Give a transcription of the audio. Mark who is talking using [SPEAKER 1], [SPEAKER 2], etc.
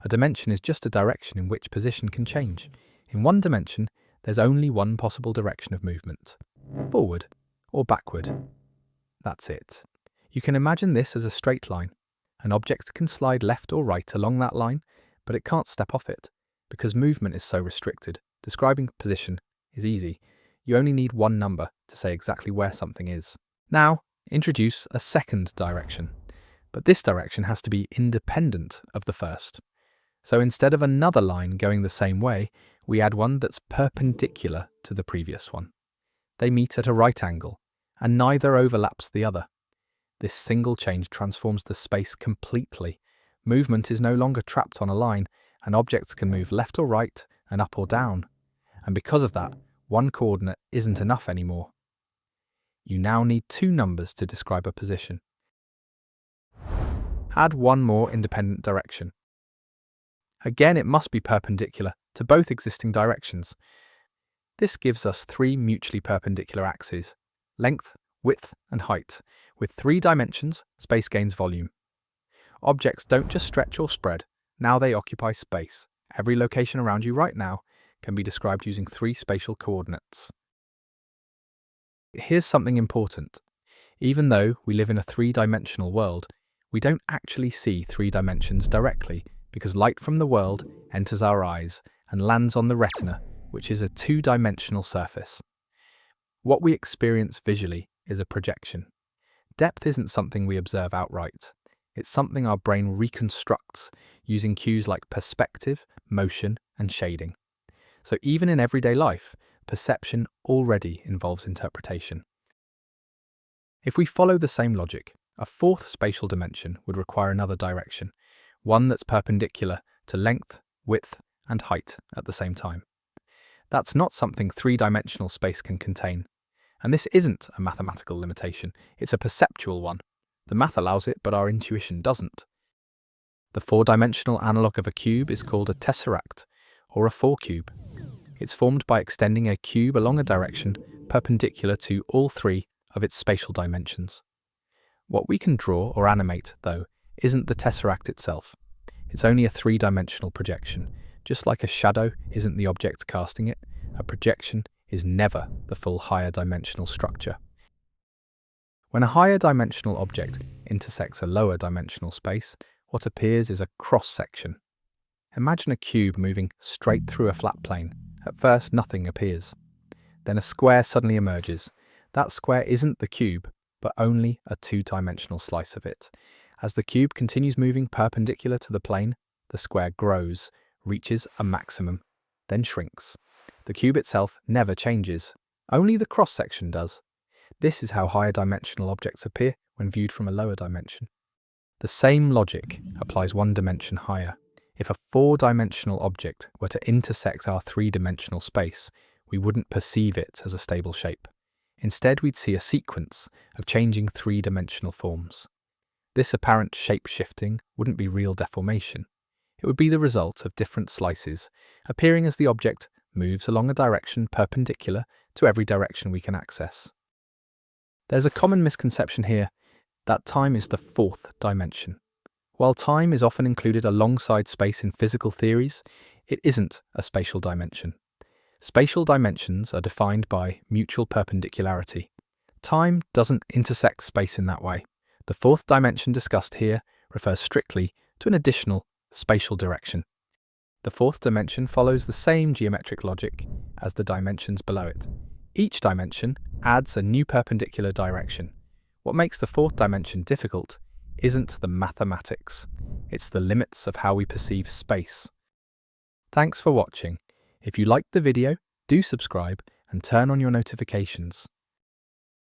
[SPEAKER 1] A dimension is just a direction in which position can change. In one dimension, there's only one possible direction of movement: forward or backward. That's it. You can imagine this as a straight line. An object can slide left or right along that line, but it can't step off it, because movement is so restricted. Describing position is easy. You only need one number to say exactly where something is. Now, introduce a second direction. But this direction has to be independent of the first. So instead of another line going the same way, we add one that's perpendicular to the previous one. They meet at a right angle, and neither overlaps the other. This single change transforms the space completely. Movement is no longer trapped on a line, and objects can move left or right and up or down. And because of that, one coordinate isn't enough anymore. You now need two numbers to describe a position. Add one more independent direction. Again, it must be perpendicular to both existing directions. This gives us three mutually perpendicular axes: length, width, and height. With 3 dimensions, space gains volume. Objects don't just stretch or spread, now they occupy space. Every location around you right now can be described using 3 spatial coordinates. Here's something important. Even though we live in a 3-dimensional world, we don't actually see 3 dimensions directly, because light from the world enters our eyes and lands on the retina, which is a 2-dimensional surface. What we experience visually is a projection. Depth isn't something we observe outright. It's something our brain reconstructs using cues like perspective, motion, and shading. So even in everyday life, perception already involves interpretation. If we follow the same logic, a 4th spatial dimension would require another direction, one that's perpendicular to length, width, and height at the same time. That's not something 3-dimensional space can contain. And this isn't a mathematical limitation, it's a perceptual one. The math allows it, but our intuition doesn't. The 4-dimensional analogue of a cube is called a tesseract, or a 4-cube. It's formed by extending a cube along a direction perpendicular to all 3 of its spatial dimensions. What we can draw or animate, though, isn't the tesseract itself. It's only a 3-dimensional projection. Just like a shadow isn't the object casting it, a projection is never the full higher dimensional structure. When a higher dimensional object intersects a lower dimensional space, what appears is a cross-section. Imagine a cube moving straight through a flat plane. At first, nothing appears. Then a square suddenly emerges. That square isn't the cube, but only a 2-dimensional slice of it. As the cube continues moving perpendicular to the plane, the square grows, reaches a maximum, then shrinks. The cube itself never changes, only the cross-section does. This is how higher dimensional objects appear when viewed from a lower dimension. The same logic applies 1 dimension higher. If a 4-dimensional object were to intersect our 3-dimensional space, we wouldn't perceive it as a stable shape. Instead, we'd see a sequence of changing 3-dimensional forms. This apparent shape-shifting wouldn't be real deformation. It would be the result of different slices, appearing as the object moves along a direction perpendicular to every direction we can access. There's a common misconception here that time is the 4th dimension. While time is often included alongside space in physical theories, it isn't a spatial dimension. Spatial dimensions are defined by mutual perpendicularity. Time doesn't intersect space in that way. The 4th dimension discussed here refers strictly to an additional spatial direction. The 4th dimension follows the same geometric logic as the dimensions below it. Each dimension adds a new perpendicular direction. What makes the 4th dimension difficult isn't the mathematics, it's the limits of how we perceive space. Thanks for watching. If you liked the video, do subscribe and turn on your notifications.